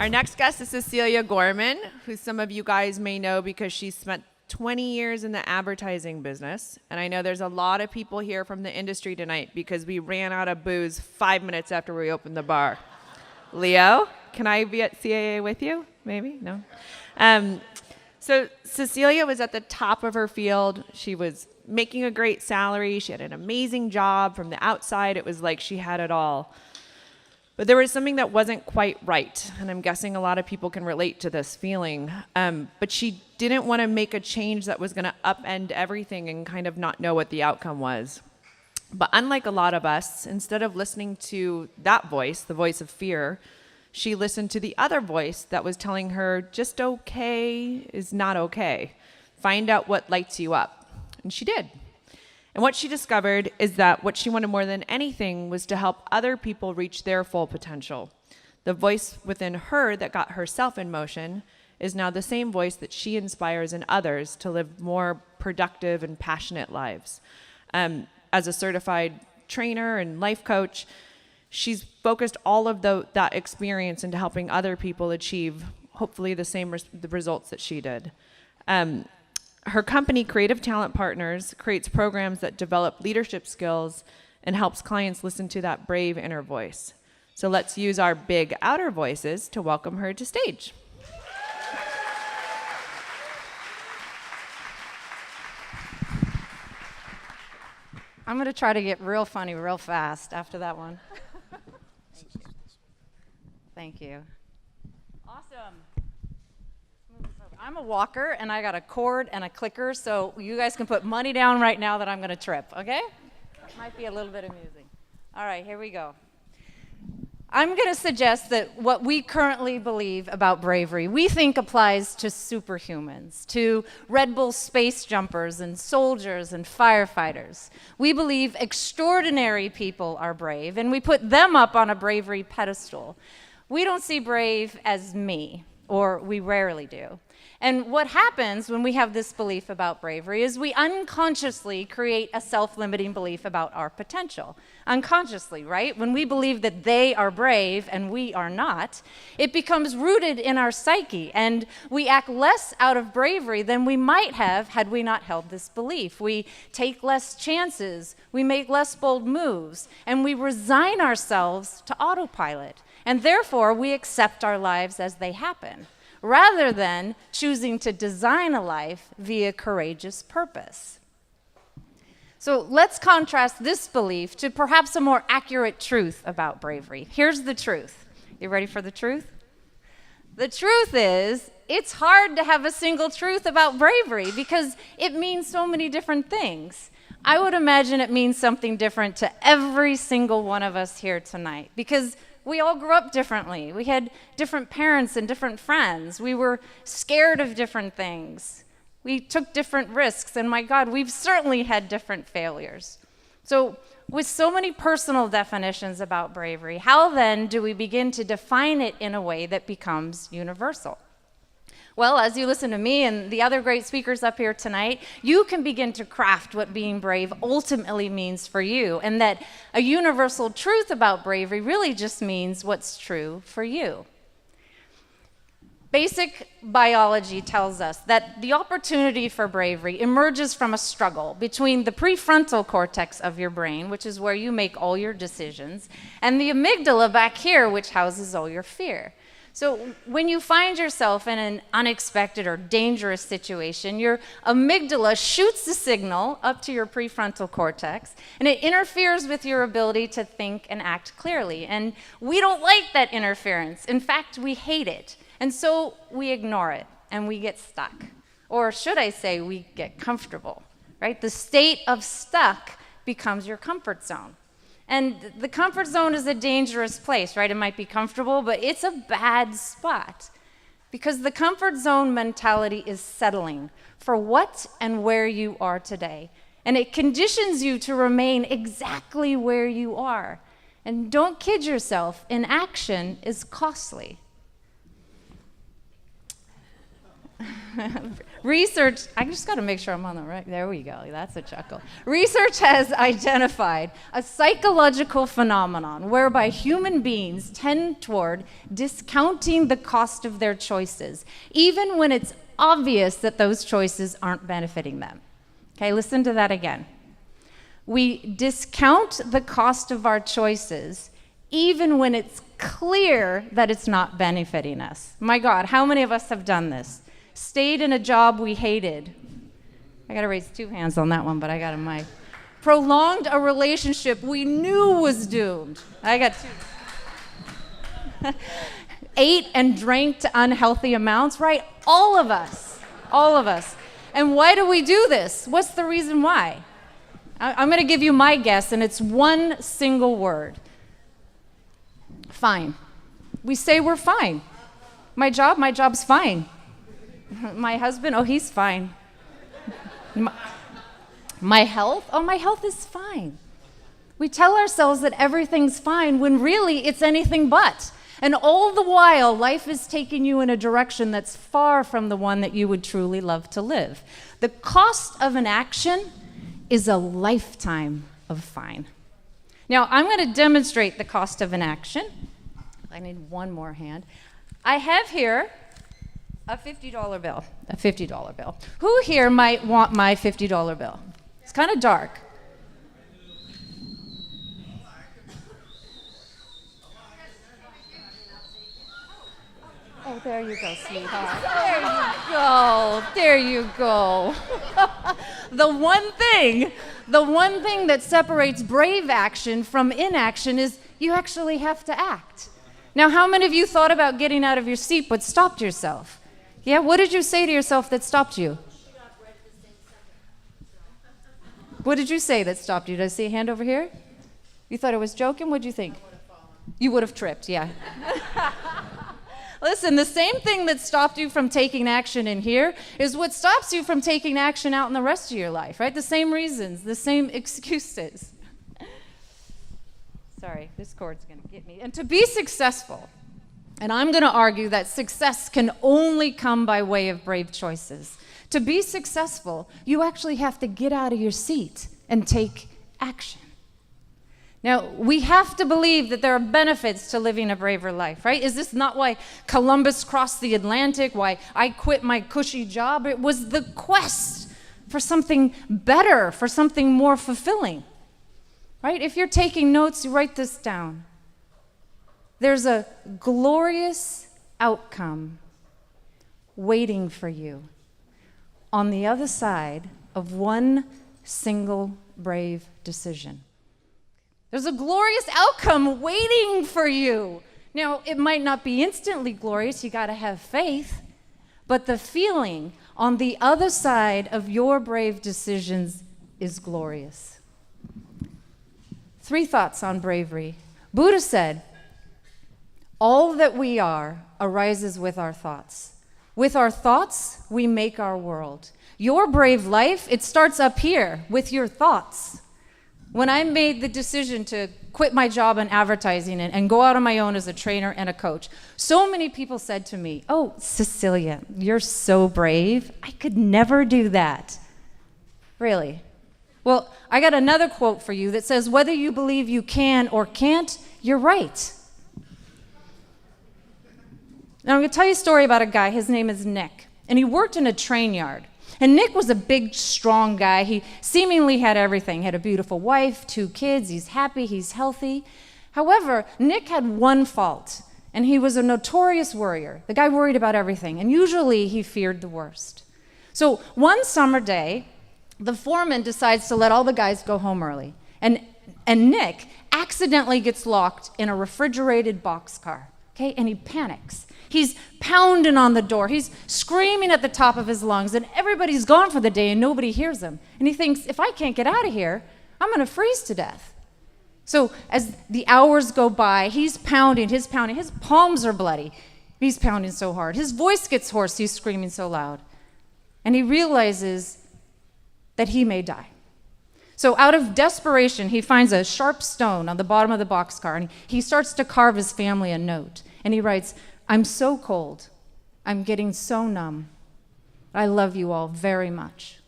Our next guest is Cecilia Gorman, who some of you guys may know because she's spent 20 years in the advertising business. And I know there's a lot of people here from the industry tonight because we ran out of booze 5 minutes after we opened the bar. Leo, can I be at CAA with you? Maybe? No? So Cecilia was at the top of her field. She was making a great salary. She had an amazing job. From the outside, it was like she had it all. But there was something that wasn't quite right, and I'm guessing a lot of people can relate to this feeling. But she didn't want to make a change that was going to upend everything and kind of not know what the outcome was. But unlike a lot of us, instead of listening to that voice, the voice of fear, she listened to the other voice that was telling her, just okay is not okay. Find out what lights you up. And she did. And what she discovered is that what she wanted more than anything was to help other people reach their full potential. The voice within her that got herself in motion is now the same voice that she inspires in others to live more productive and passionate lives. As a certified trainer and life coach, she's focused all of that experience into helping other people achieve hopefully the same the results that she did. Her company, Creative Talent Partners, creates programs that develop leadership skills and helps clients listen to that brave inner voice. So let's use our big outer voices to welcome her to stage. I'm going to try to get real funny real fast after that one. Thank you. Awesome. I'm a walker, and I got a cord and a clicker, so you guys can put money down right now that I'm going to trip, okay? Might be a little bit amusing. All right, here we go. I'm going to suggest that what we currently believe about bravery, we think applies to superhumans, to Red Bull space jumpers and soldiers and firefighters. We believe extraordinary people are brave, and we put them up on a bravery pedestal. We don't see brave as me, or we rarely do. And what happens when we have this belief about bravery is we unconsciously create a self-limiting belief about our potential. Unconsciously, right? When we believe that they are brave and we are not, it becomes rooted in our psyche, and we act less out of bravery than we might have had we not held this belief. We take less chances, we make less bold moves, and we resign ourselves to autopilot. And therefore, we accept our lives as they happen, rather than choosing to design a life via courageous purpose. So let's contrast this belief to perhaps a more accurate truth about bravery. Here's the truth. You ready for the truth? The truth is, it's hard to have a single truth about bravery because it means so many different things. I would imagine it means something different to every single one of us here tonight because we all grew up differently. We had different parents and different friends. We were scared of different things. We took different risks, and my God, we've certainly had different failures. So with so many personal definitions about bravery, how then do we begin to define it in a way that becomes universal? Well, as you listen to me and the other great speakers up here tonight, you can begin to craft what being brave ultimately means for you, and that a universal truth about bravery really just means what's true for you. Basic biology tells us that the opportunity for bravery emerges from a struggle between the prefrontal cortex of your brain, which is where you make all your decisions, and the amygdala back here, which houses all your fear. So when you find yourself in an unexpected or dangerous situation, your amygdala shoots the signal up to your prefrontal cortex, and it interferes with your ability to think and act clearly. And we don't like that interference. In fact, we hate it. And so we ignore it, and we get stuck. Or should I say, we get comfortable, right? The state of stuck becomes your comfort zone. And the comfort zone is a dangerous place, right? It might be comfortable, but it's a bad spot because the comfort zone mentality is settling for what and where you are today. And it conditions you to remain exactly where you are. And don't kid yourself, inaction is costly. Research, I just got to make sure I'm on the right, there we go, that's a chuckle. Research has identified a psychological phenomenon whereby human beings tend toward discounting the cost of their choices, even when it's obvious that those choices aren't benefiting them. Okay, listen to that again. We discount the cost of our choices even when it's clear that it's not benefiting us. My God, how many of us have done this? Stayed in a job we hated. I got to raise 2 hands on that one, but I got a mic. Prolonged a relationship we knew was doomed. I got 2. Ate and drank to unhealthy amounts, right? All of us. All of us. And why do we do this? What's the reason why? I'm going to give you my guess, and it's one single word. Fine. We say we're fine. My job's fine. My husband, oh, he's fine. My health, oh, my health is fine. We tell ourselves that everything's fine when really it's anything but. And all the while, life is taking you in a direction that's far from the one that you would truly love to live. The cost of an action is a lifetime of fine. Now, I'm going to demonstrate the cost of an action. I need one more hand. I have here a $50 bill, a $50 bill. Who here might want my $50 bill? It's kind of dark. Oh, there you go, sweetheart. There you go. The one thing that separates brave action from inaction is you actually have to act. Now, how many of you thought about getting out of your seat but stopped yourself? Yeah, what did you say to yourself that stopped you? What did you say that stopped you? Did I see a hand over here? You thought I was joking? What did you think? You would have tripped, yeah. Listen, the same thing that stopped you from taking action in here is what stops you from taking action out in the rest of your life, right? The same reasons, the same excuses. Sorry, this cord's going to get me. And to be successful, and I'm going to argue that success can only come by way of brave choices. To be successful, you actually have to get out of your seat and take action. Now, we have to believe that there are benefits to living a braver life, right? Is this not why Columbus crossed the Atlantic, why I quit my cushy job? It was the quest for something better, for something more fulfilling, right? If you're taking notes, you write this down. There's a glorious outcome waiting for you on the other side of one single brave decision. There's a glorious outcome waiting for you. Now, it might not be instantly glorious, you gotta have faith, but the feeling on the other side of your brave decisions is glorious. 3 thoughts on bravery. Buddha said, all that we are arises with our thoughts. With our thoughts, we make our world. Your brave life, it starts up here with your thoughts. When I made the decision to quit my job in advertising and go out on my own as a trainer and a coach, so many people said to me, oh, Cecilia, you're so brave. I could never do that. Really? Well, I got another quote for you that says, whether you believe you can or can't, you're right. Now, I'm going to tell you a story about a guy. His name is Nick, and he worked in a train yard. And Nick was a big, strong guy. He seemingly had everything. He had a beautiful wife, 2 kids. He's happy. He's healthy. However, Nick had one fault, and he was a notorious worrier. The guy worried about everything, and usually he feared the worst. So one summer day, the foreman decides to let all the guys go home early. And Nick accidentally gets locked in a refrigerated boxcar, okay? And he panics. He's pounding on the door. He's screaming at the top of his lungs, and everybody's gone for the day, and nobody hears him. And he thinks, if I can't get out of here, I'm going to freeze to death. So as the hours go by, he's pounding. His palms are bloody. He's pounding so hard. His voice gets hoarse. He's screaming so loud. And he realizes that he may die. So out of desperation, he finds a sharp stone on the bottom of the boxcar, and he starts to carve his family a note. And he writes, I'm so cold. I'm getting so numb. I love you all very much.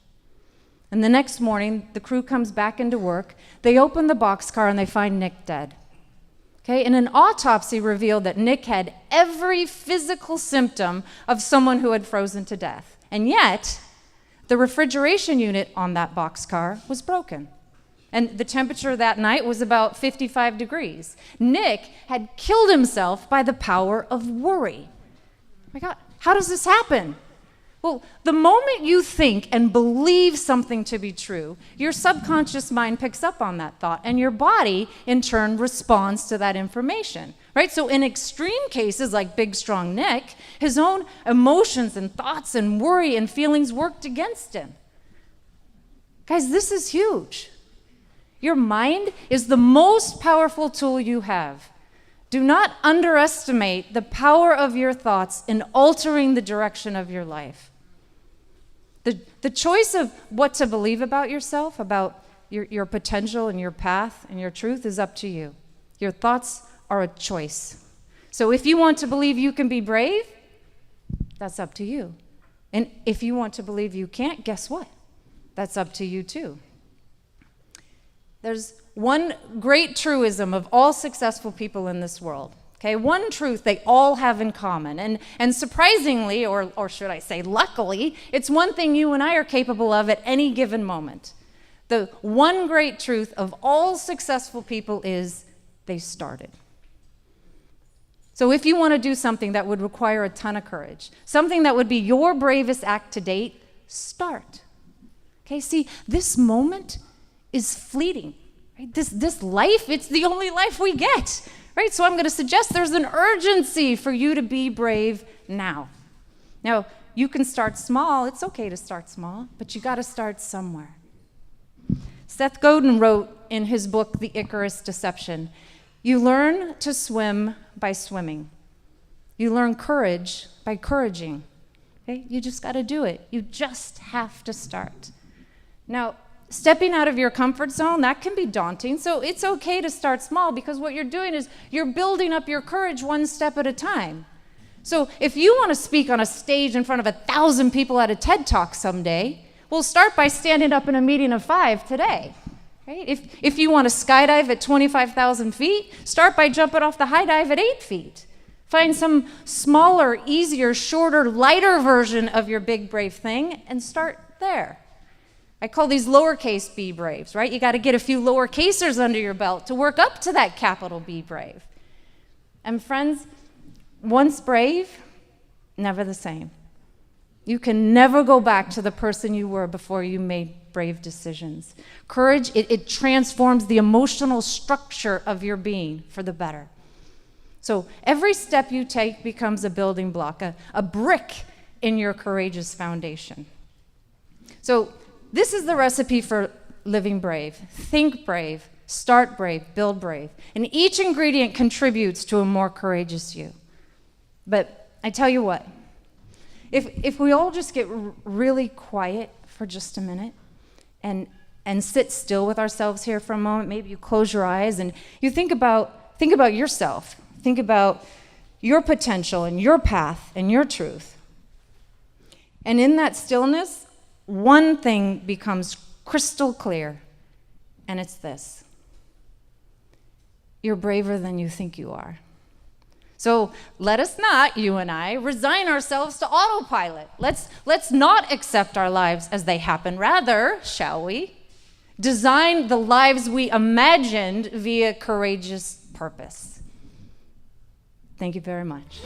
And the next morning, the crew comes back into work. They open the boxcar and they find Nick dead. Okay, and an autopsy revealed that Nick had every physical symptom of someone who had frozen to death. And yet, the refrigeration unit on that boxcar was broken. And the temperature that night was about 55 degrees. Nick had killed himself by the power of worry. My God, how does this happen? Well, the moment you think and believe something to be true, your subconscious mind picks up on that thought, and your body, in turn, responds to that information, right? So in extreme cases like Big Strong Nick, his own emotions and thoughts and worry and feelings worked against him. Guys, this is huge. Your mind is the most powerful tool you have. Do not underestimate the power of your thoughts in altering the direction of your life. The choice of what to believe about yourself, about your potential and your path and your truth is up to you. Your thoughts are a choice. So if you want to believe you can be brave, that's up to you. And if you want to believe you can't, guess what? That's up to you too. There's one great truism of all successful people in this world. Okay, one truth they all have in common. And surprisingly, or should I say luckily, it's one thing you and I are capable of at any given moment. The one great truth of all successful people is they started. So if you want to do something that would require a ton of courage, something that would be your bravest act to date, start. Okay, see, this moment is fleeting. Right? This life, it's the only life we get. Right? So I'm going to suggest there's an urgency for you to be brave now. Now, you can start small. It's okay to start small, but you got to start somewhere. Seth Godin wrote in his book, The Icarus Deception, you learn to swim by swimming. You learn courage by couraging. Okay? You just got to do it. You just have to start. Now, stepping out of your comfort zone, that can be daunting. So it's okay to start small because what you're doing is you're building up your courage one step at a time. So if you want to speak on a stage in front of 1,000 people at a TED Talk someday, well, start by standing up in a meeting of 5 today. Right? If you want to skydive at 25,000 feet, start by jumping off the high dive at 8 feet. Find some smaller, easier, shorter, lighter version of your big brave thing and start there. I call these lowercase B braves, right? You got to get a few lowercasers under your belt to work up to that capital B brave. And friends, once brave, never the same. You can never go back to the person you were before you made brave decisions. Courage, it transforms the emotional structure of your being for the better. So every step you take becomes a building block, a brick in your courageous foundation. So this is the recipe for living brave. Think brave, start brave, build brave. And each ingredient contributes to a more courageous you. But I tell you what, if we all just get really quiet for just a minute and sit still with ourselves here for a moment, maybe you close your eyes and you think about yourself. Think about your potential and your path and your truth. And in that stillness, one thing becomes crystal clear, and it's this. You're braver than you think you are. So let us not, you and I, resign ourselves to autopilot. Let's not accept our lives as they happen. Rather, shall we, design the lives we imagined via courageous purpose. Thank you very much.